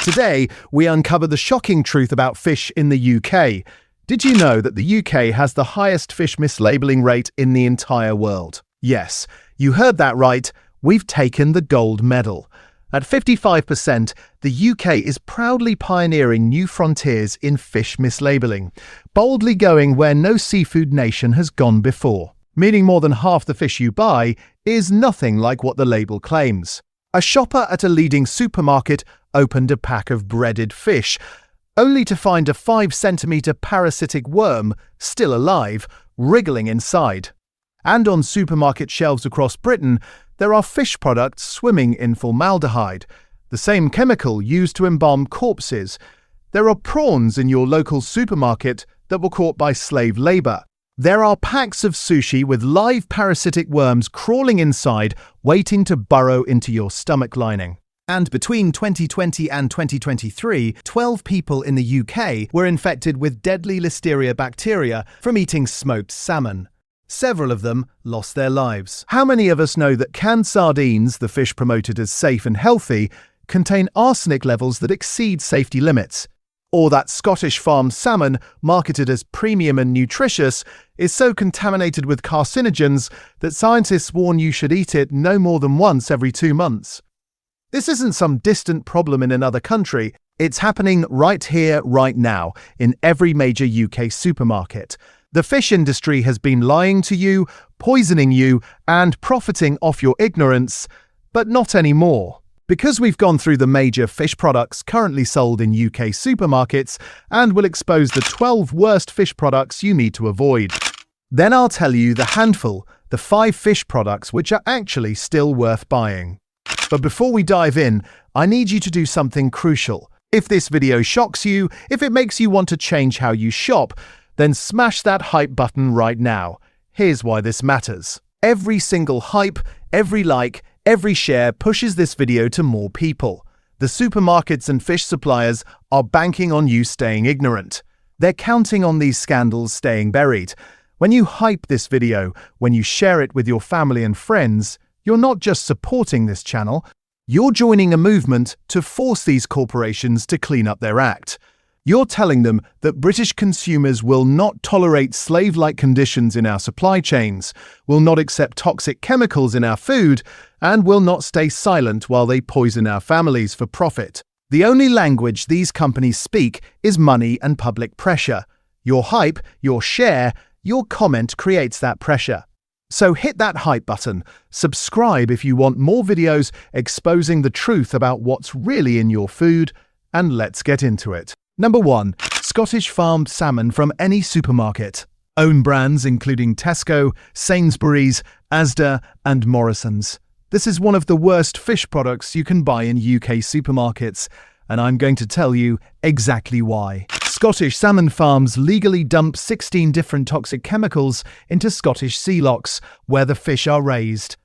Today, we uncover the shocking truth about fish in the UK. Did you know that the UK has the highest fish mislabeling rate in the entire world? Yes, you heard that right. We've taken the gold medal. At 55%, the UK is proudly pioneering new frontiers in fish mislabeling, boldly going where no seafood nation has gone before. Meaning more than half the fish you buy is nothing like what the label claims. A shopper at a leading supermarket opened a pack of breaded fish, only to find a 5-centimetre parasitic worm, still alive, wriggling inside. And on supermarket shelves across Britain, there are fish products swimming in formaldehyde, the same chemical used to embalm corpses. There are prawns in your local supermarket that were caught by slave labour. There are packs of sushi with live parasitic worms crawling inside, waiting to burrow into your stomach lining. And between 2020 and 2023, 12 people in the UK were infected with deadly Listeria bacteria from eating smoked salmon. Several of them lost their lives. How many of us know that canned sardines, the fish promoted as safe and healthy, contain arsenic levels that exceed safety limits? Or that Scottish farmed salmon, marketed as premium and nutritious, is so contaminated with carcinogens that scientists warn you should eat it no more than once every 2 months. This isn't some distant problem in another country. It's happening right here, right now, in every major UK supermarket. The fish industry has been lying to you, poisoning you, and profiting off your ignorance, but not anymore. Because we've gone through the major fish products currently sold in UK supermarkets and will expose the 12 worst fish products you need to avoid. Then I'll tell you the handful, the 5 fish products which are actually still worth buying. But before we dive in, I need you to do something crucial. If this video shocks you, if it makes you want to change how you shop, then smash that hype button right now. Here's why this matters. Every single hype, every like, every share pushes this video to more people. The supermarkets and fish suppliers are banking on you staying ignorant. They're counting on these scandals staying buried. When you hype this video, when you share it with your family and friends, you're not just supporting this channel, you're joining a movement to force these corporations to clean up their act. You're telling them that British consumers will not tolerate slave-like conditions in our supply chains, will not accept toxic chemicals in our food, and will not stay silent while they poison our families for profit. The only language these companies speak is money and public pressure. Your hype, your share, your comment creates that pressure. So hit that hype button, subscribe if you want more videos exposing the truth about what's really in your food, and let's get into it. Number 1. Scottish farmed salmon from any supermarket. Own brands including Tesco, Sainsbury's, Asda and Morrisons. This is one of the worst fish products you can buy in UK supermarkets, and I'm going to tell you exactly why. Scottish salmon farms legally dump 16 different toxic chemicals into Scottish sea lochs, where the fish are raised.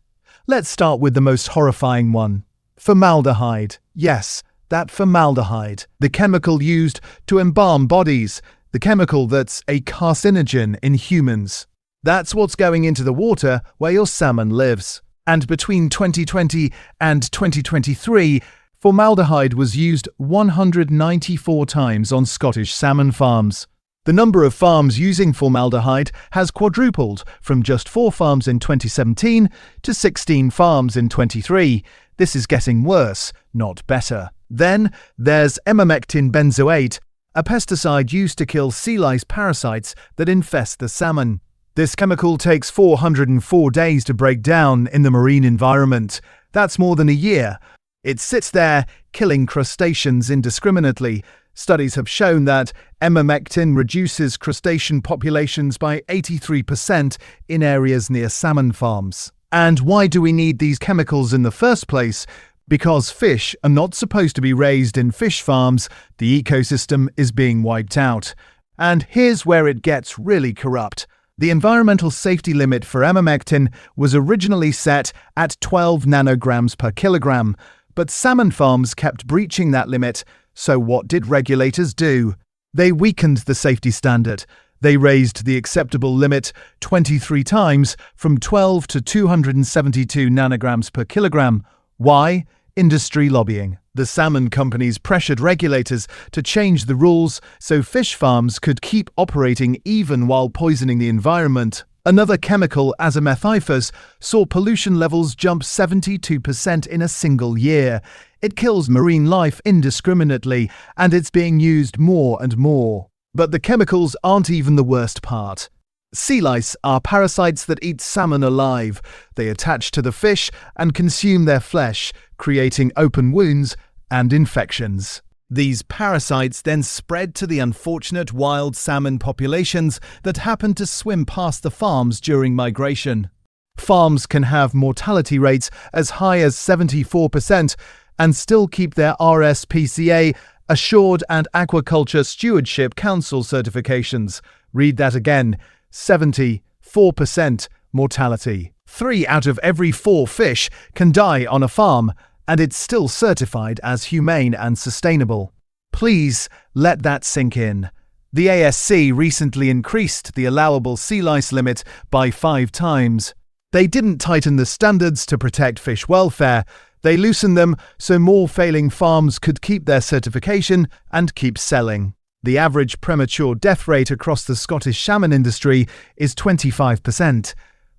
Let's start with the most horrifying one. Formaldehyde. Yes, that formaldehyde, the chemical used to embalm bodies, the chemical that's a carcinogen in humans. That's what's going into the water where your salmon lives. And between 2020 and 2023, formaldehyde was used 194 times on Scottish salmon farms. The number of farms using formaldehyde has quadrupled from just 4 farms in 2017 to 16 farms in 23. This is getting worse, not better. Then there's emamectin benzoate, a pesticide used to kill sea lice parasites that infest the salmon. This chemical takes 404 days to break down in the marine environment. That's more than a year. It sits there, killing crustaceans indiscriminately. Studies have shown that emamectin reduces crustacean populations by 83% in areas near salmon farms. And why do we need these chemicals in the first place? Because fish are not supposed to be raised in fish farms, the ecosystem is being wiped out. And here's where it gets really corrupt. The environmental safety limit for emamectin was originally set at 12 nanograms per kilogram, but salmon farms kept breaching that limit, so what did regulators do? They weakened the safety standard. They raised the acceptable limit 23 times from 12 to 272 nanograms per kilogram. Why? Industry lobbying. The salmon companies pressured regulators to change the rules so fish farms could keep operating even while poisoning the environment. Another chemical, azamethifos, saw pollution levels jump 72% in a single year. It kills marine life indiscriminately, and it's being used more and more. But the chemicals aren't even the worst part. Sea lice are parasites that eat salmon alive. They attach to the fish and consume their flesh, creating open wounds and infections. These parasites then spread to the unfortunate wild salmon populations that happen to swim past the farms during migration. Farms can have mortality rates as high as 74% and still keep their RSPCA, Assured and Aquaculture Stewardship Council certifications. Read that again. 74% mortality. 3 out of every 4 fish can die on a farm, and it's still certified as humane and sustainable. Please let that sink in. The ASC recently increased the allowable sea lice limit by 5 times. They didn't tighten the standards to protect fish welfare. They loosened them so more failing farms could keep their certification and keep selling. The average premature death rate across the Scottish salmon industry is 25%.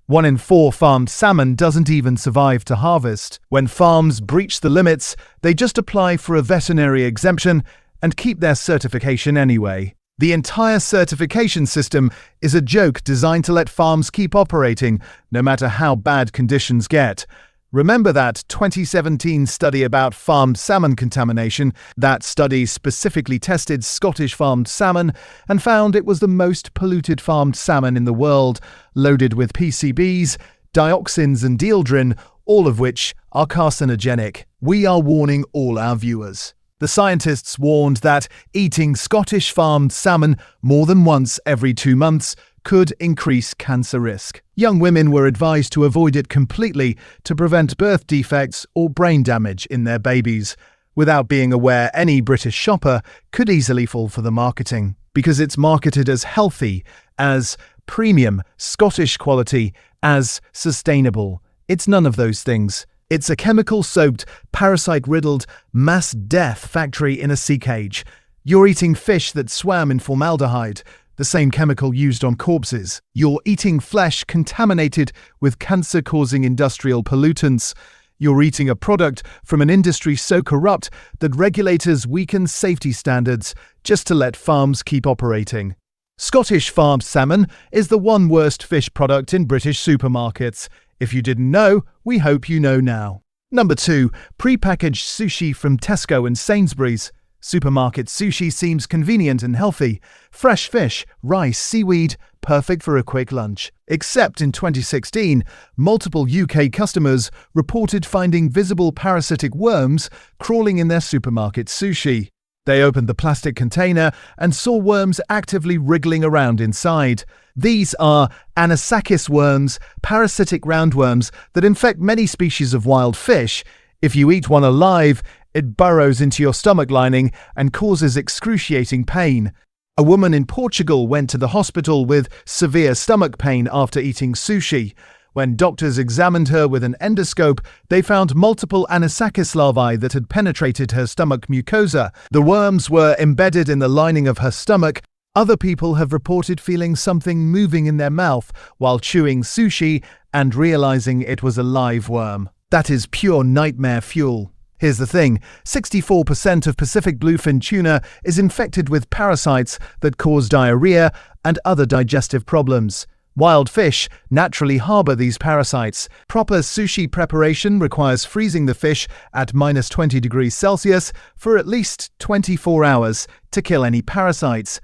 1 in 4 farmed salmon doesn't even survive to harvest. When farms breach the limits, they just apply for a veterinary exemption and keep their certification anyway. The entire certification system is a joke designed to let farms keep operating, no matter how bad conditions get. Remember that 2017 study about farmed salmon contamination? That study specifically tested Scottish farmed salmon and found it was the most polluted farmed salmon in the world, loaded with PCBs, dioxins and dieldrin, all of which are carcinogenic. We are warning all our viewers. The scientists warned that eating Scottish farmed salmon more than once every 2 months could increase cancer risk. Young women were advised to avoid it completely to prevent birth defects or brain damage in their babies, without being aware any British shopper could easily fall for the marketing, because it's marketed as healthy, as premium, Scottish quality, as sustainable. It's none of those things. It's a chemical-soaked, parasite-riddled, mass death factory in a sea cage. You're eating fish that swam in formaldehyde, the same chemical used on corpses. You're eating flesh contaminated with cancer-causing industrial pollutants. You're eating a product from an industry so corrupt that regulators weaken safety standards just to let farms keep operating. Scottish farmed salmon is the one worst fish product in British supermarkets. If you didn't know, we hope you know now. Number 2. Prepackaged sushi from Tesco and Sainsbury's. Supermarket sushi seems convenient and healthy. Fresh fish, rice, seaweed, perfect for a quick lunch. Except in 2016, multiple UK customers reported finding visible parasitic worms crawling in their supermarket sushi. They opened the plastic container and saw worms actively wriggling around inside. These are anisakis worms, parasitic roundworms that infect many species of wild fish. If you eat one alive, it burrows into your stomach lining and causes excruciating pain. A woman in Portugal went to the hospital with severe stomach pain after eating sushi. When doctors examined her with an endoscope, they found multiple anisakis larvae that had penetrated her stomach mucosa. The worms were embedded in the lining of her stomach. Other people have reported feeling something moving in their mouth while chewing sushi and realizing it was a live worm. That is pure nightmare fuel. Here's the thing, 64% of Pacific bluefin tuna is infected with parasites that cause diarrhea and other digestive problems. Wild fish naturally harbor these parasites. Proper sushi preparation requires freezing the fish at -20 degrees Celsius for at least 24 hours to kill any parasites.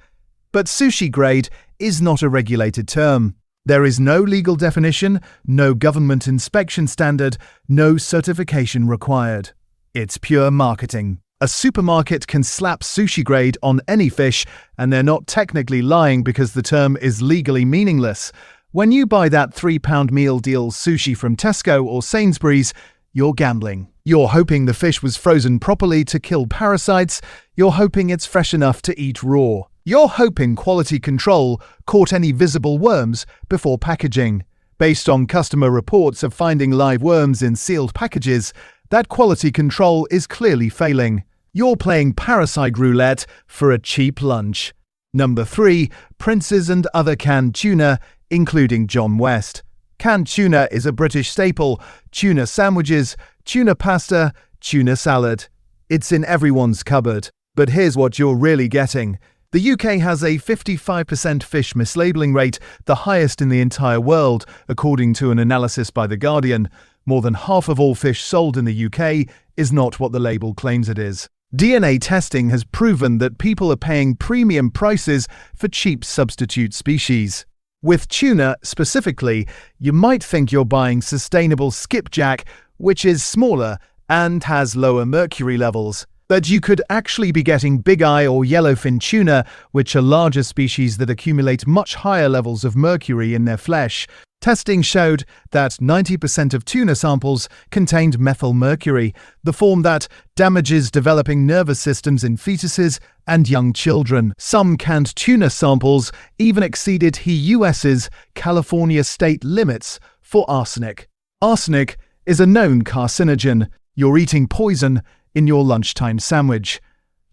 But sushi grade is not a regulated term. There is no legal definition, no government inspection standard, no certification required. It's pure marketing. A supermarket can slap sushi grade on any fish, and they're not technically lying because the term is legally meaningless. When you buy that £3 meal deal sushi from Tesco or Sainsbury's, you're gambling. You're hoping the fish was frozen properly to kill parasites. You're hoping it's fresh enough to eat raw. You're hoping quality control caught any visible worms before packaging. Based on customer reports of finding live worms in sealed packages, That quality control is clearly failing. You're playing parasite roulette for a cheap lunch. Number 3. Princes and other canned tuna, including John West. Canned tuna is a British staple. Tuna sandwiches, tuna pasta, tuna salad. It's in everyone's cupboard. But here's what you're really getting. The UK has a 55% fish mislabeling rate, the highest in the entire world, according to an analysis by The Guardian. More than half of all fish sold in the UK is not what the label claims it is. DNA testing has proven that people are paying premium prices for cheap substitute species. With tuna specifically, you might think you're buying sustainable skipjack, which is smaller and has lower mercury levels. But you could actually be getting big eye or yellowfin tuna, which are larger species that accumulate much higher levels of mercury in their flesh. Testing showed that 90% of tuna samples contained methylmercury, the form that damages developing nervous systems in fetuses and young children. Some canned tuna samples even exceeded US's California state limits for arsenic. Arsenic is a known carcinogen. You're eating poison in your lunchtime sandwich.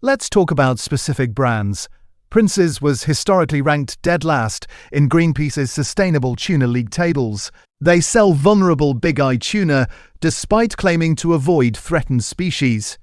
Let's talk about specific brands. Prince's was historically ranked dead last in Greenpeace's Sustainable Tuna League tables. They sell vulnerable big-eye tuna despite claiming to avoid threatened species.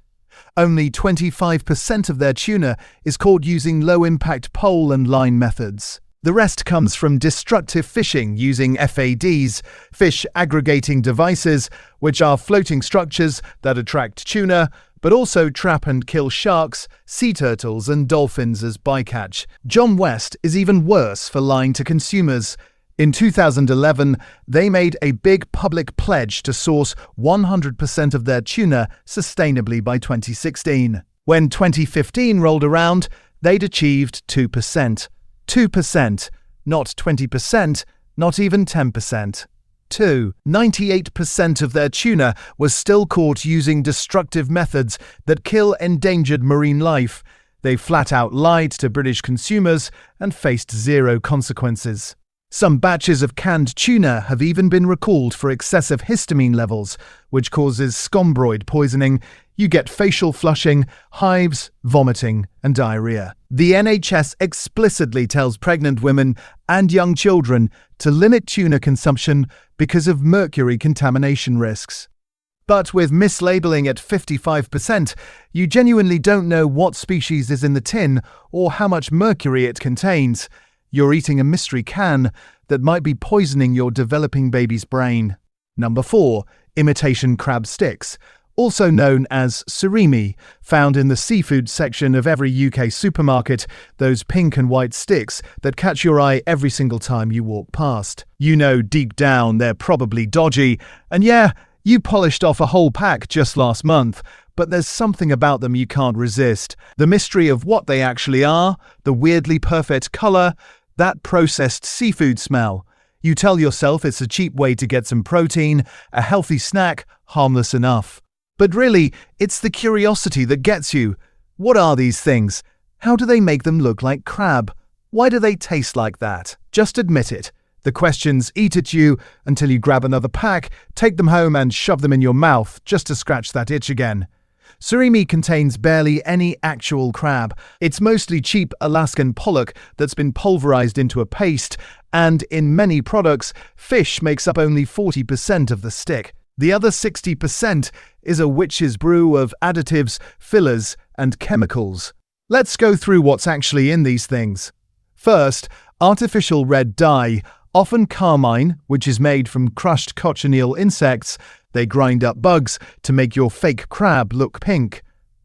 Only 25% of their tuna is caught using low-impact pole and line methods. The rest comes from destructive fishing using FADs, fish aggregating devices, which are floating structures that attract tuna, but also trap and kill sharks, sea turtles, and dolphins as bycatch. John West is even worse for lying to consumers. In 2011, they made a big public pledge to source 100% of their tuna sustainably by 2016. When 2015 rolled around, they'd achieved 2%. 2%, not 20%, not even 10%. 98% of their tuna was still caught using destructive methods that kill endangered marine life. They flat out lied to British consumers and faced zero consequences. Some batches of canned tuna have even been recalled for excessive histamine levels, which causes scombroid poisoning. You get facial flushing, hives, vomiting, and diarrhea. The NHS explicitly tells pregnant women and young children to limit tuna consumption because of mercury contamination risks. But with mislabeling at 55%, you genuinely don't know what species is in the tin or how much mercury it contains. You're eating a mystery can that might be poisoning your developing baby's brain. Number 4. Imitation crab sticks, also known as surimi, found in the seafood section of every UK supermarket, those pink and white sticks that catch your eye every single time you walk past. You know deep down they're probably dodgy, and yeah, you polished off a whole pack just last month, but there's something about them you can't resist. The mystery of what they actually are, the weirdly perfect colour, that processed seafood smell. You tell yourself it's a cheap way to get some protein, a healthy snack, harmless enough. But really, it's the curiosity that gets you. What are these things? How do they make them look like crab? Why do they taste like that? Just admit it. The questions eat at you until you grab another pack, take them home and shove them in your mouth just to scratch that itch again. Surimi contains barely any actual crab. It's mostly cheap Alaskan pollock that's been pulverized into a paste, and in many products, fish makes up only 40% of the stick. The other 60% is a witch's brew of additives, fillers, and chemicals. Let's go through what's actually in these things. First, artificial red dye, often carmine, which is made from crushed cochineal insects. They grind up bugs to make your fake crab look pink.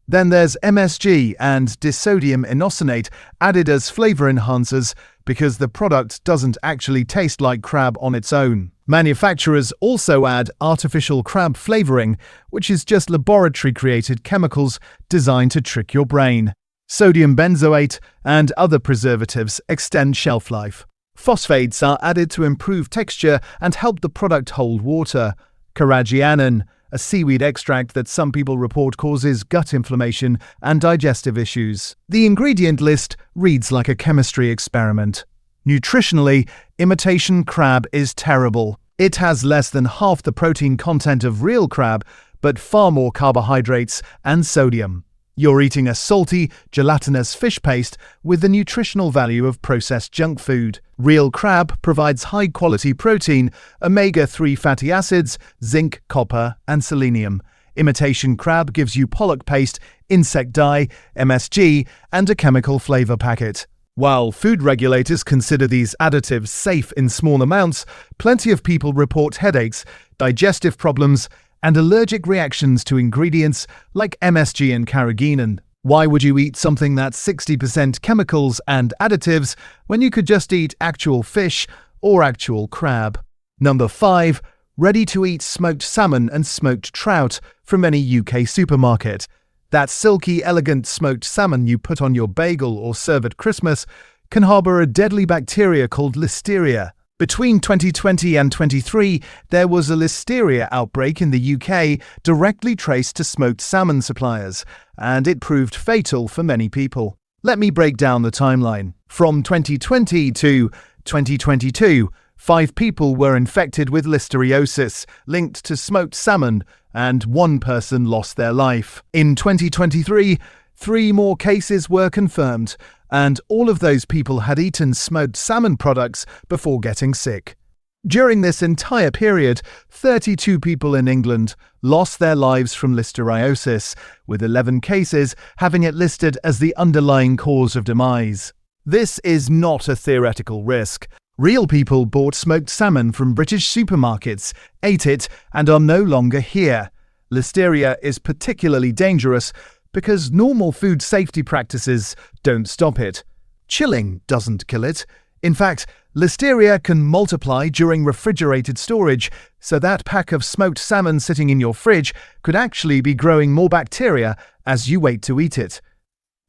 Then there's MSG and disodium inosinate added as flavor enhancers because the product doesn't actually taste like crab on its own. Manufacturers also add artificial crab flavoring, which is just laboratory-created chemicals designed to trick your brain. Sodium benzoate and other preservatives extend shelf life. Phosphates are added to improve texture and help the product hold water. Carrageenan, a seaweed extract that some people report causes gut inflammation and digestive issues. The ingredient list reads like a chemistry experiment. Nutritionally, imitation crab is terrible. It has less than half the protein content of real crab, but far more carbohydrates and sodium. You're eating a salty, gelatinous fish paste with the nutritional value of processed junk food. Real crab provides high-quality protein, omega-3 fatty acids, zinc, copper, and selenium. Imitation crab gives you pollock paste, insect dye, MSG, and a chemical flavor packet. While food regulators consider these additives safe in small amounts, plenty of people report headaches, digestive problems, and allergic reactions to ingredients like MSG and carrageenan. Why would you eat something that's 60% chemicals and additives when you could just eat actual fish or actual crab? Number 5. Ready-to-eat smoked salmon and smoked trout from any UK supermarket. That silky, elegant smoked salmon you put on your bagel or serve at Christmas can harbour a deadly bacteria called Listeria. Between 2020 and 23, there was a Listeria outbreak in the UK directly traced to smoked salmon suppliers, and it proved fatal for many people. Let me break down the timeline. From 2020 to 2022, 5 people were infected with listeriosis linked to smoked salmon, and 1 person lost their life. In 2023, 3 more cases were confirmed, and all of those people had eaten smoked salmon products before getting sick. During this entire period, 32 people in England lost their lives from listeriosis, with 11 cases having it listed as the underlying cause of demise. This is not a theoretical risk. Real people bought smoked salmon from British supermarkets, ate it, and are no longer here. Listeria is particularly dangerous because normal food safety practices don't stop it. Chilling doesn't kill it. In fact, Listeria can multiply during refrigerated storage, so that pack of smoked salmon sitting in your fridge could actually be growing more bacteria as you wait to eat it.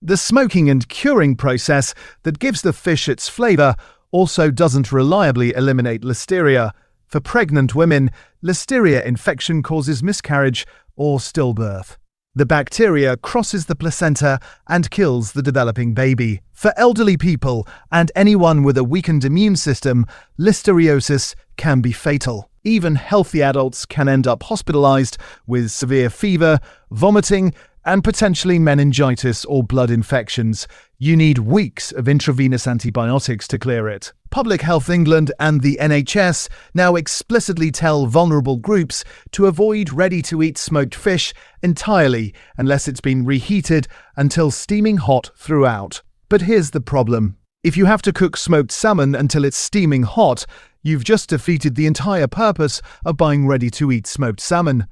The smoking and curing process that gives the fish its flavor also doesn't reliably eliminate Listeria. For pregnant women, Listeria infection causes miscarriage or stillbirth. The bacteria crosses the placenta and kills the developing baby. For elderly people and anyone with a weakened immune system, listeriosis can be fatal. Even healthy adults can end up hospitalized with severe fever, vomiting, and potentially meningitis or blood infections. You need weeks of intravenous antibiotics to clear it. Public Health England and the NHS now explicitly tell vulnerable groups to avoid ready-to-eat smoked fish entirely unless it's been reheated until steaming hot throughout. But here's the problem. If you have to cook smoked salmon until it's steaming hot, you've just defeated the entire purpose of buying ready-to-eat smoked salmon.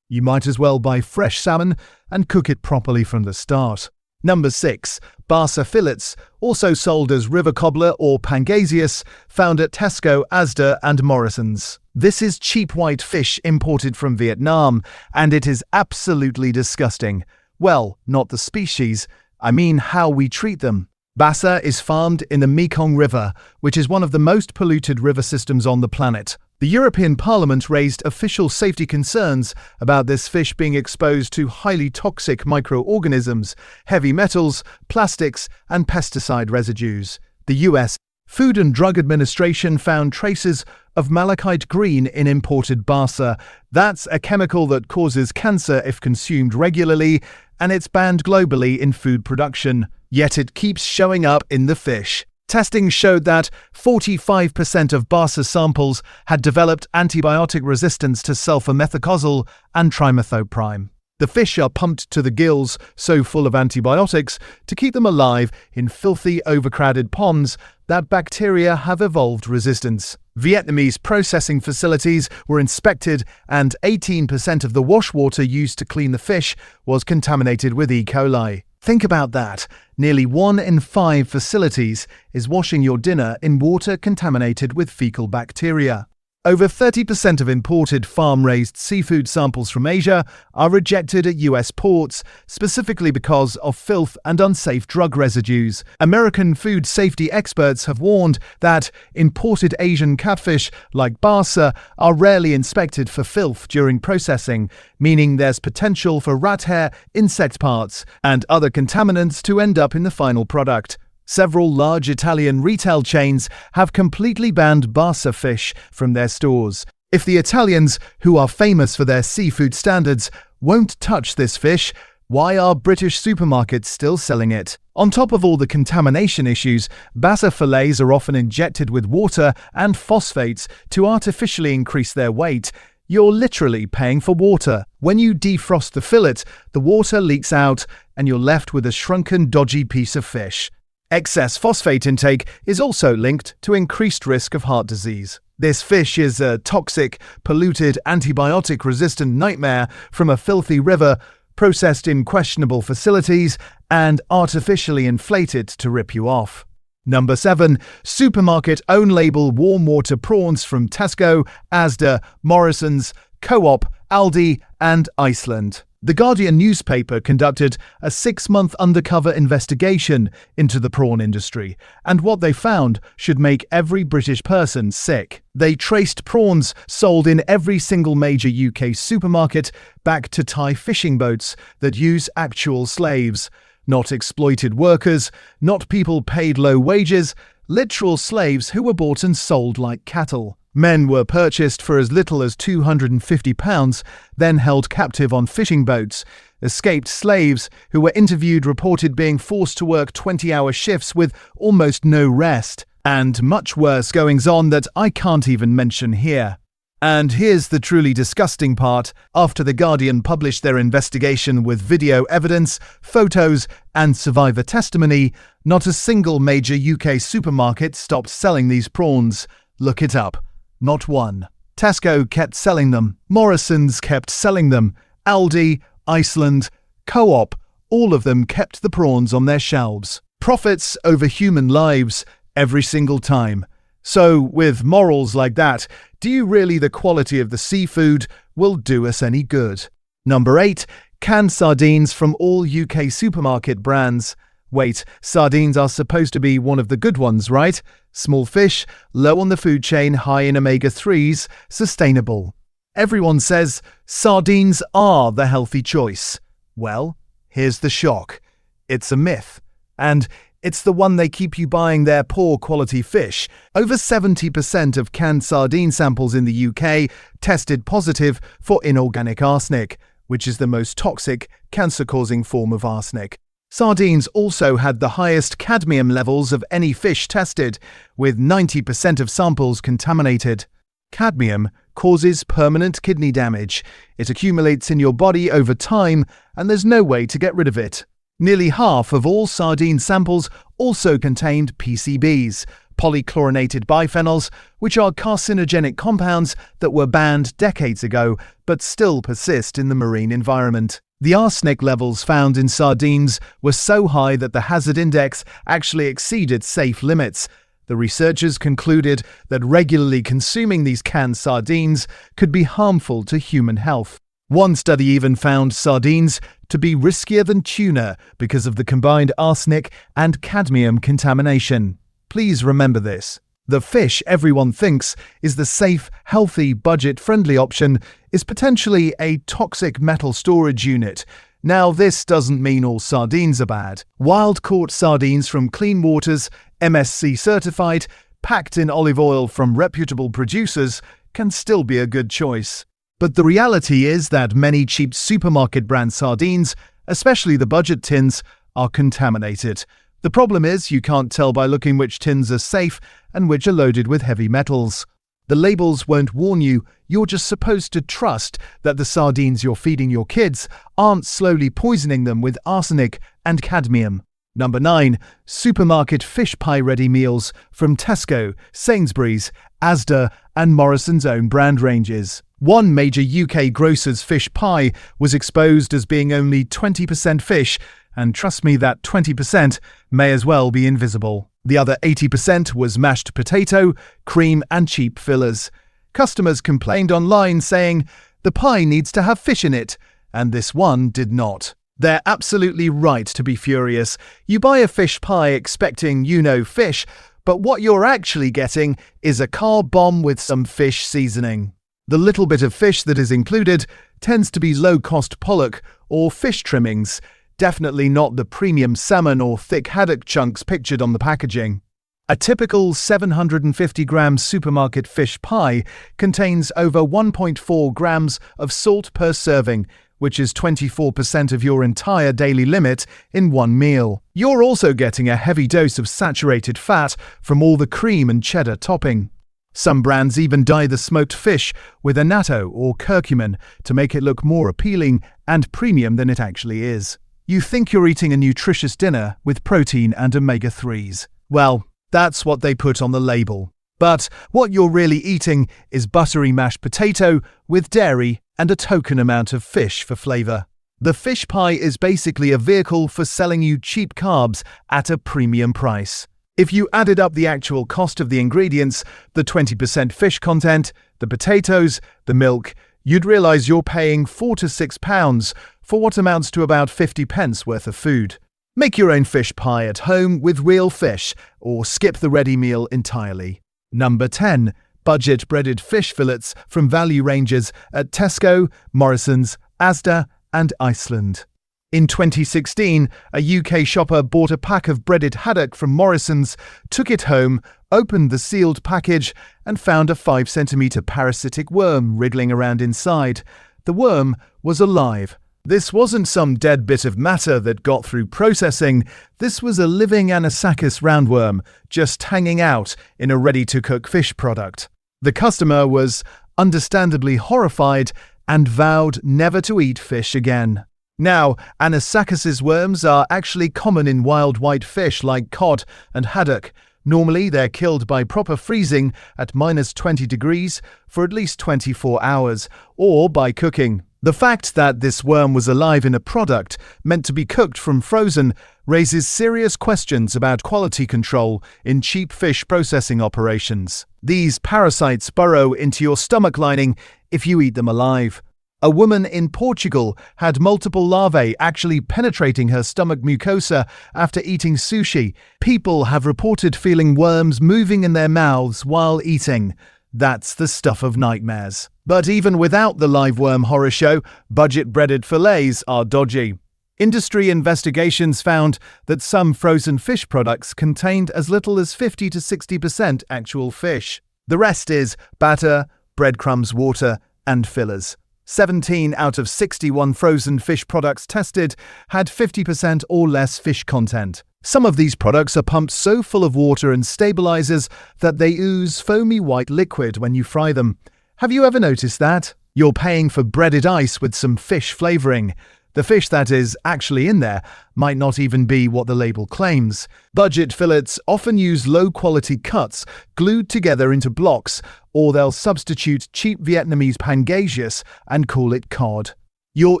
You might as well buy fresh salmon and cook it properly from the start. Number 6. Basa fillets, also sold as river cobbler or pangasius, found at Tesco, Asda and Morrisons. This is cheap white fish imported from Vietnam, and it is absolutely disgusting. Well, not the species, I mean how we treat them. Basa is farmed in the Mekong River, which is one of the most polluted river systems on the planet. The European Parliament raised official safety concerns about this fish being exposed to highly toxic microorganisms, heavy metals, plastics, and pesticide residues. The US Food and Drug Administration found traces of malachite green in imported Basa. That's a chemical that causes cancer if consumed regularly, and it's banned globally in food production. Yet it keeps showing up in the fish. Testing showed that 45% of Basa samples had developed antibiotic resistance to sulfur-methoxazole and trimethoprim. The fish are pumped to the gills, so full of antibiotics, to keep them alive in filthy, overcrowded ponds that bacteria have evolved resistance. Vietnamese processing facilities were inspected, and 18% of the wash water used to clean the fish was contaminated with E. coli. Think about that. Nearly 1 in 5 facilities is washing your dinner in water contaminated with fecal bacteria. Over 30% of imported farm-raised seafood samples from Asia are rejected at US ports, specifically because of filth and unsafe drug residues. American food safety experts have warned that imported Asian catfish, like Basa, are rarely inspected for filth during processing, meaning there's potential for rat hair, insect parts, and other contaminants to end up in the final product. Several large Italian retail chains have completely banned Basa fish from their stores. If the Italians, who are famous for their seafood standards, won't touch this fish, why are British supermarkets still selling it? On top of all the contamination issues, Basa fillets are often injected with water and phosphates to artificially increase their weight. You're literally paying for water. When you defrost the fillet, the water leaks out and you're left with a shrunken, dodgy piece of fish. Excess phosphate intake is also linked to increased risk of heart disease. This fish is a toxic, polluted, antibiotic-resistant nightmare from a filthy river, processed in questionable facilities and artificially inflated to rip you off. Number 7. Supermarket own-label warm water prawns from Tesco, Asda, Morrisons, Co-op, Aldi and Iceland. The Guardian newspaper conducted a 6-month undercover investigation into the prawn industry, and what they found should make every British person sick. They traced prawns sold in every single major UK supermarket back to Thai fishing boats that use actual slaves. Not exploited workers, not people paid low wages, literal slaves who were bought and sold like cattle. Men were purchased for as little as £250, then held captive on fishing boats. Escaped slaves who were interviewed reported being forced to work 20-hour shifts with almost no rest. And much worse goings-on that I can't even mention here. And here's the truly disgusting part. After The Guardian published their investigation with video evidence, photos, and survivor testimony, not a single major UK supermarket stopped selling these prawns. Look it up. Not one. Tesco kept selling them. Morrisons kept selling them. Aldi, Iceland, Co-op, all of them kept the prawns on their shelves. Profits over human lives every single time. So, with morals like that, do you really the quality of the seafood will do us any good? Number 8. Canned sardines from all UK supermarket brands. Wait, sardines are supposed to be one of the good ones, right? Small fish, low on the food chain, high in omega-3s, sustainable. Everyone says sardines are the healthy choice. Well, here's the shock. It's a myth. And it's the one they keep you buying their poor quality fish. Over 70% of canned sardine samples in the UK tested positive for inorganic arsenic, which is the most toxic, cancer-causing form of arsenic. Sardines also had the highest cadmium levels of any fish tested, with 90% of samples contaminated. Cadmium causes permanent kidney damage. It accumulates in your body over time, and there's no way to get rid of it. Nearly half of all sardine samples also contained PCBs, polychlorinated biphenyls, which are carcinogenic compounds that were banned decades ago but still persist in the marine environment. The arsenic levels found in sardines were so high that the hazard index actually exceeded safe limits. The researchers concluded that regularly consuming these canned sardines could be harmful to human health. One study even found sardines to be riskier than tuna because of the combined arsenic and cadmium contamination. Please remember this. The fish everyone thinks is the safe, healthy, budget-friendly option is potentially a toxic metal storage unit. Now, this doesn't mean all sardines are bad. Wild-caught sardines from clean waters, MSC certified, packed in olive oil from reputable producers, can still be a good choice. But the reality is that many cheap supermarket brand sardines, especially the budget tins, are contaminated. The problem is you can't tell by looking which tins are safe and which are loaded with heavy metals. The labels won't warn you, you're just supposed to trust that the sardines you're feeding your kids aren't slowly poisoning them with arsenic and cadmium. Number 9. Supermarket fish pie ready meals from Tesco, Sainsbury's, Asda and Morrisons' own brand ranges. One major UK grocer's fish pie was exposed as being only 20% fish, and trust me, that 20% may as well be invisible. The other 80% was mashed potato, cream and cheap fillers. Customers complained online saying, "The pie needs to have fish in it," and this one did not. They're absolutely right to be furious. You buy a fish pie expecting, fish, but what you're actually getting is a carb bomb with some fish seasoning. The little bit of fish that is included tends to be low-cost pollock or fish trimmings, definitely not the premium salmon or thick haddock chunks pictured on the packaging. A typical 750-gram supermarket fish pie contains over 1.4 grams of salt per serving, which is 24% of your entire daily limit in one meal. You're also getting a heavy dose of saturated fat from all the cream and cheddar topping. Some brands even dye the smoked fish with annatto or curcumin to make it look more appealing and premium than it actually is. You think you're eating a nutritious dinner with protein and omega-3s. Well, that's what they put on the label. But what you're really eating is buttery mashed potato with dairy and a token amount of fish for flavor. The fish pie is basically a vehicle for selling you cheap carbs at a premium price. If you added up the actual cost of the ingredients, the 20% fish content, the potatoes, the milk, you'd realize you're paying £4 to £6 for what amounts to about 50 pence worth of food. Make your own fish pie at home with real fish, or skip the ready meal entirely. Number 10. Budget breaded fish fillets from value ranges at Tesco, Morrisons, Asda, and Iceland. In 2016, a UK shopper bought a pack of breaded haddock from Morrisons, took it home, opened the sealed package, and found a 5-centimeter parasitic worm wriggling around inside. The worm was alive. This wasn't some dead bit of matter that got through processing. This was a living Anisakis roundworm, just hanging out in a ready-to-cook fish product. The customer was understandably horrified and vowed never to eat fish again. Now, Anisakis worms are actually common in wild white fish like cod and haddock. Normally, they're killed by proper freezing at -20 degrees for at least 24 hours, or by cooking. The fact that this worm was alive in a product meant to be cooked from frozen raises serious questions about quality control in cheap fish processing operations. These parasites burrow into your stomach lining if you eat them alive. A woman in Portugal had multiple larvae actually penetrating her stomach mucosa after eating sushi. People have reported feeling worms moving in their mouths while eating. That's the stuff of nightmares. But even without the live worm horror show, budget-breaded fillets are dodgy. Industry investigations found that some frozen fish products contained as little as 50 to 60% actual fish. The rest is batter, breadcrumbs, water, and fillers. 17 out of 61 frozen fish products tested had 50% or less fish content. Some of these products are pumped so full of water and stabilizers that they ooze foamy white liquid when you fry them. Have you ever noticed that? You're paying for breaded ice with some fish flavoring. The fish that is actually in there might not even be what the label claims. Budget fillets often use low-quality cuts glued together into blocks, or they'll substitute cheap Vietnamese pangasius and call it cod. You're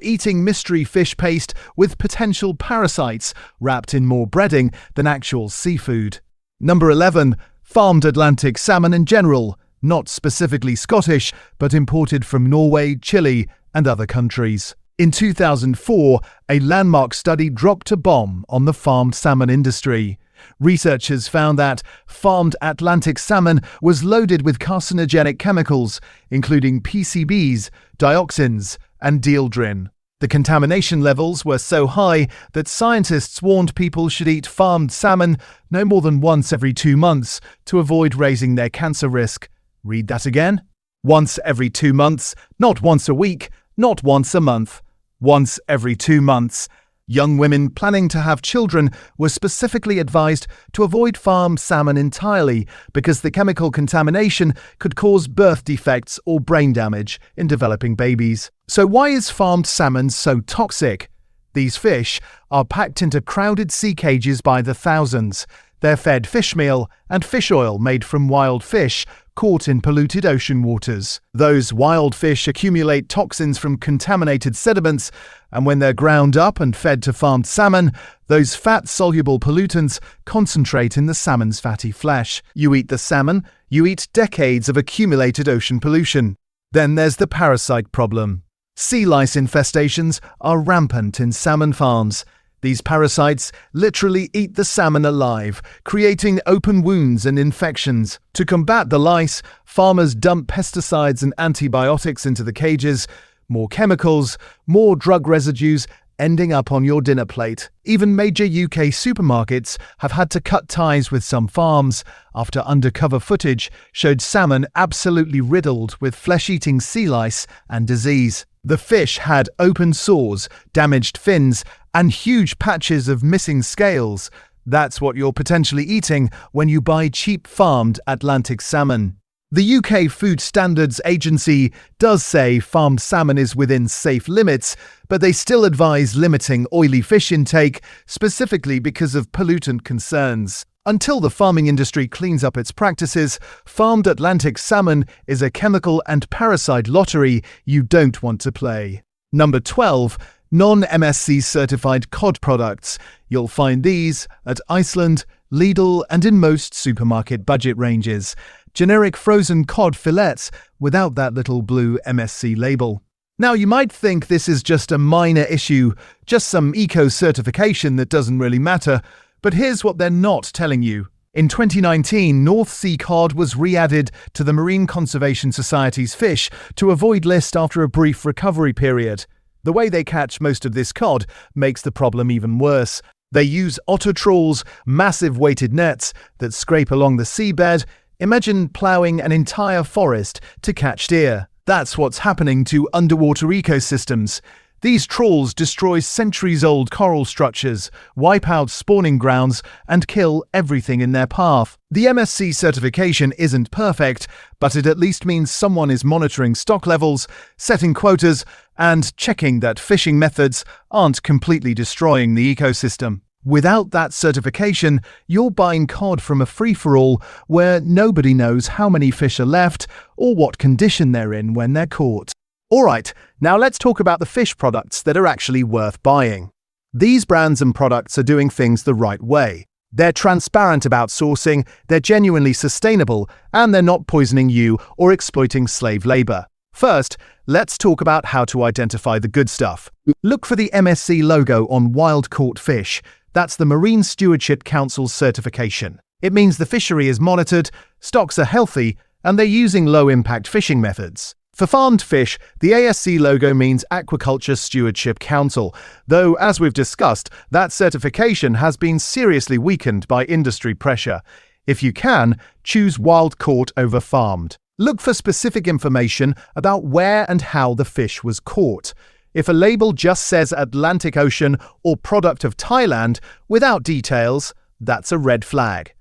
eating mystery fish paste with potential parasites wrapped in more breading than actual seafood. Number 11. Farmed Atlantic salmon in general, not specifically Scottish, but imported from Norway, Chile, and other countries. In 2004, a landmark study dropped a bomb on the farmed salmon industry. Researchers found that farmed Atlantic salmon was loaded with carcinogenic chemicals, including PCBs, dioxins, and dieldrin. The contamination levels were so high that scientists warned people should eat farmed salmon no more than once every 2 months to avoid raising their cancer risk. Read that again. Once every 2 months, not once a week, not once a month. Once every 2 months. Young women planning to have children were specifically advised to avoid farmed salmon entirely because the chemical contamination could cause birth defects or brain damage in developing babies. So why is farmed salmon so toxic? These fish are packed into crowded sea cages by the thousands. They're fed fish meal and fish oil made from wild fish caught in polluted ocean waters. Those wild fish accumulate toxins from contaminated sediments, and when they're ground up and fed to farmed salmon, those fat-soluble pollutants concentrate in the salmon's fatty flesh. You eat the salmon, you eat decades of accumulated ocean pollution. Then there's the parasite problem. Sea lice infestations are rampant in salmon farms. These parasites literally eat the salmon alive, creating open wounds and infections. To combat the lice, farmers dump pesticides and antibiotics into the cages. More chemicals, more drug residues, ending up on your dinner plate. Even major UK supermarkets have had to cut ties with some farms after undercover footage showed salmon absolutely riddled with flesh-eating sea lice and disease. The fish had open sores, damaged fins, and huge patches of missing scales. That's what you're potentially eating when you buy cheap farmed Atlantic salmon. The UK Food Standards Agency does say farmed salmon is within safe limits, but they still advise limiting oily fish intake, specifically because of pollutant concerns. Until the farming industry cleans up its practices, farmed Atlantic salmon is a chemical and parasite lottery you don't want to play. Number 12. Non-MSC certified cod products. You'll find these at Iceland, Lidl, and in most supermarket budget ranges. Generic frozen cod fillets without that little blue MSC label. Now, you might think this is just a minor issue, just some eco-certification that doesn't really matter, but here's what they're not telling you. In 2019, North Sea cod was re-added to the Marine Conservation Society's fish to avoid list after a brief recovery period. The way they catch most of this cod makes the problem even worse. They use otter trawls, massive weighted nets that scrape along the seabed. Imagine ploughing an entire forest to catch deer. That's what's happening to underwater ecosystems. These trawls destroy centuries-old coral structures, wipe out spawning grounds, and kill everything in their path. The MSC certification isn't perfect, but it at least means someone is monitoring stock levels, setting quotas, and checking that fishing methods aren't completely destroying the ecosystem. Without that certification, you're buying cod from a free-for-all where nobody knows how many fish are left or what condition they're in when they're caught. Alright, now let's talk about the fish products that are actually worth buying. These brands and products are doing things the right way. They're transparent about sourcing, they're genuinely sustainable, and they're not poisoning you or exploiting slave labor. First, let's talk about how to identify the good stuff. Look for the MSC logo on wild-caught fish. That's the Marine Stewardship Council's certification. It means the fishery is monitored, stocks are healthy, and they're using low-impact fishing methods. For farmed fish, the ASC logo means Aquaculture Stewardship Council, though, as we've discussed, that certification has been seriously weakened by industry pressure. If you can, choose wild-caught over farmed. Look for specific information about where and how the fish was caught. If a label just says Atlantic Ocean or product of Thailand without details, that's a red flag.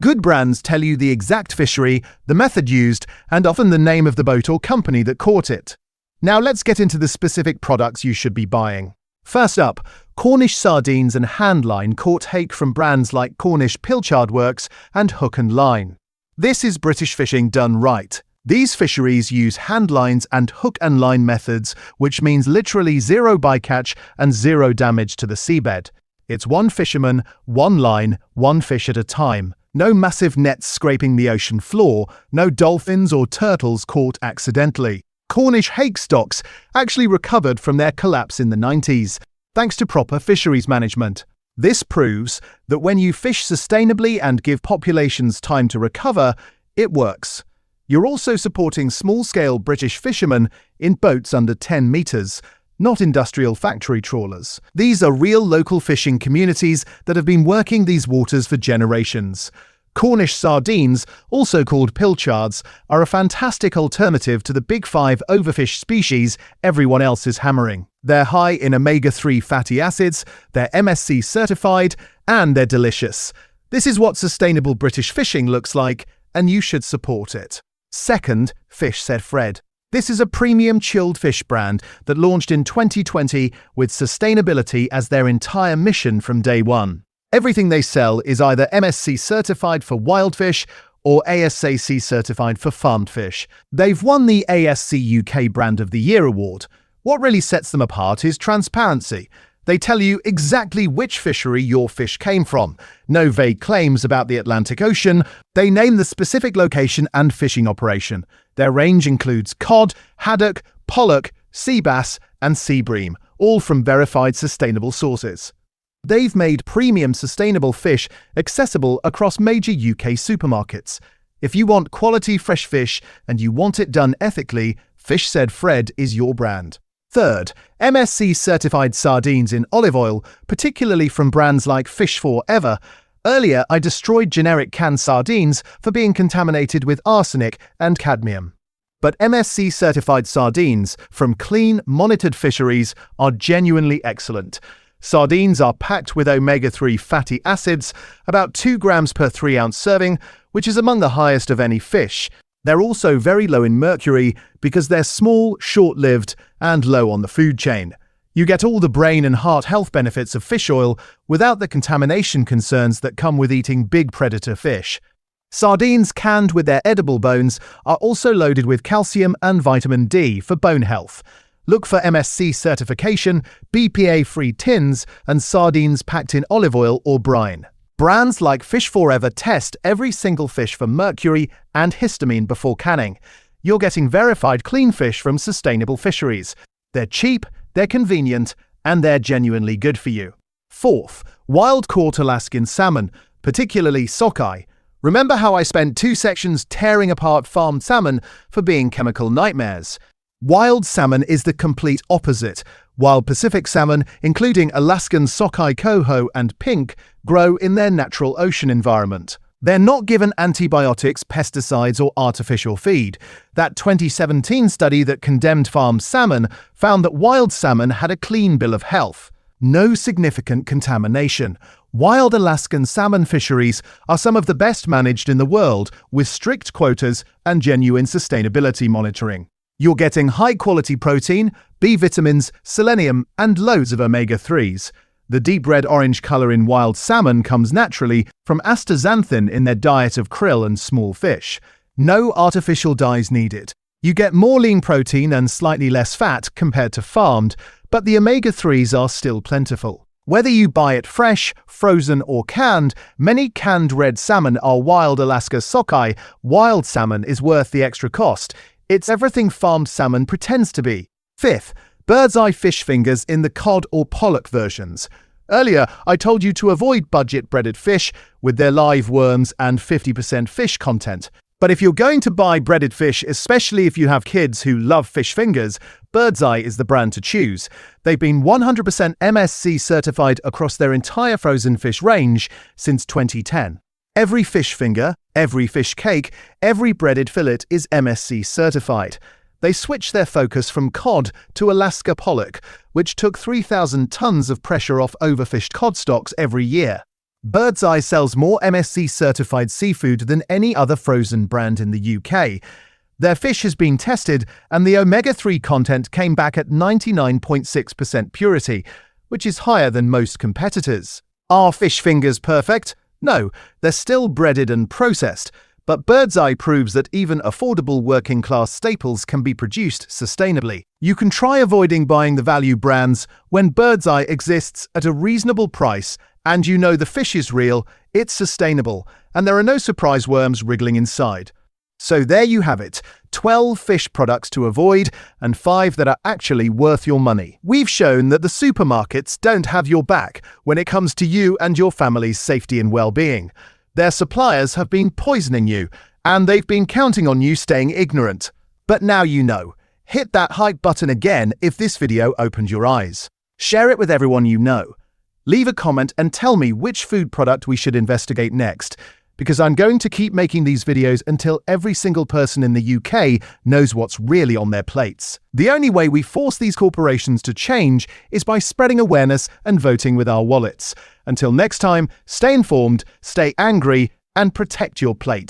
Good brands tell you the exact fishery, the method used, and often the name of the boat or company that caught it. Now let's get into the specific products you should be buying. First up, Cornish sardines and hand line caught hake from brands like Cornish Pilchard Works and Hook and Line. This is British fishing done right. These fisheries use hand lines and hook and line methods, which means literally zero bycatch and zero damage to the seabed. It's one fisherman, one line, one fish at a time. No massive nets scraping the ocean floor, no dolphins or turtles caught accidentally. Cornish hake stocks actually recovered from their collapse in the 90s, thanks to proper fisheries management. This proves that when you fish sustainably and give populations time to recover, it works. You're also supporting small-scale British fishermen in boats under 10 meters, not industrial factory trawlers. These are real local fishing communities that have been working these waters for generations. Cornish sardines, also called pilchards, are a fantastic alternative to the big five overfish species everyone else is hammering. They're high in omega-3 fatty acids, they're MSC certified, and they're delicious. This is what sustainable British fishing looks like, and you should support it. Second, Fish Said Fred. This is a premium chilled fish brand that launched in 2020 with sustainability as their entire mission from day one. Everything they sell is either MSC certified for wild fish or ASAC certified for farmed fish. They've won the ASC UK Brand of the Year award. What really sets them apart is transparency. They tell you exactly which fishery your fish came from. No vague claims about the Atlantic Ocean. They name the specific location and fishing operation. Their range includes cod, haddock, pollock, sea bass, and sea bream, all from verified sustainable sources. They've made premium sustainable fish accessible across major UK supermarkets. If you want quality fresh fish and you want it done ethically, Fish Said Fred is your brand. Third, MSC-certified sardines in olive oil, particularly from brands like Fish Forever. Earlier, I destroyed generic canned sardines for being contaminated with arsenic and cadmium. But MSC-certified sardines from clean, monitored fisheries are genuinely excellent. Sardines are packed with omega-3 fatty acids, about 2 grams per 3-ounce serving, which is among the highest of any fish. They're also very low in mercury because they're small, short-lived, and low on the food chain. You get all the brain and heart health benefits of fish oil without the contamination concerns that come with eating big predator fish. Sardines canned with their edible bones are also loaded with calcium and vitamin D for bone health. Look for MSC certification, BPA-free tins, and sardines packed in olive oil or brine. Brands like Fish Forever test every single fish for mercury and histamine before canning. You're getting verified clean fish from sustainable fisheries. They're cheap, they're convenient, and they're genuinely good for you. Fourth, wild-caught Alaskan salmon, particularly sockeye. Remember how I spent 2 sections tearing apart farmed salmon for being chemical nightmares? Wild salmon is the complete opposite. Wild Pacific salmon, including Alaskan sockeye coho and pink, grow in their natural ocean environment. They're not given antibiotics, pesticides, or artificial feed. That 2017 study that condemned farmed salmon found that wild salmon had a clean bill of health. No significant contamination. Wild Alaskan salmon fisheries are some of the best managed in the world, with strict quotas and genuine sustainability monitoring. You're getting high-quality protein, B vitamins, selenium, and loads of omega-3s. The deep red-orange color in wild salmon comes naturally from astaxanthin in their diet of krill and small fish. No artificial dyes needed. You get more lean protein and slightly less fat compared to farmed, but the omega-3s are still plentiful. Whether you buy it fresh, frozen, or canned, many canned red salmon are wild Alaska sockeye. Wild salmon is worth the extra cost. It's everything farmed salmon pretends to be. Fifth, bird's eye fish fingers in the cod or pollock versions. Earlier, I told you to avoid budget-breaded fish with their live worms and 50% fish content. But if you're going to buy breaded fish, especially if you have kids who love fish fingers, Bird's Eye is the brand to choose. They've been 100% MSC certified across their entire frozen fish range since 2010. Every fish finger, every fish cake, every breaded fillet is MSC certified. They switched their focus from cod to Alaska pollock, which took 3,000 tons of pressure off overfished cod stocks every year. Bird's Eye sells more MSC certified seafood than any other frozen brand in the UK. Their fish has been tested and the omega-3 content came back at 99.6% purity, which is higher than most competitors. Are fish fingers perfect? No, they're still breaded and processed, but Bird's Eye proves that even affordable working-class staples can be produced sustainably. You can try avoiding buying the value brands when Bird's Eye exists at a reasonable price and you know the fish is real, it's sustainable, and there are no surprise worms wriggling inside. So there you have it, 12 fish products to avoid and 5 that are actually worth your money. We've shown that the supermarkets don't have your back when it comes to you and your family's safety and well-being. Their suppliers have been poisoning you, and they've been counting on you staying ignorant. But now you know. Hit that hype button again if this video opened your eyes. Share it with everyone you know. Leave a comment and tell me which food product we should investigate next, because I'm going to keep making these videos until every single person in the UK knows what's really on their plates. The only way we force these corporations to change is by spreading awareness and voting with our wallets. Until next time, stay informed, stay angry, and protect your plate.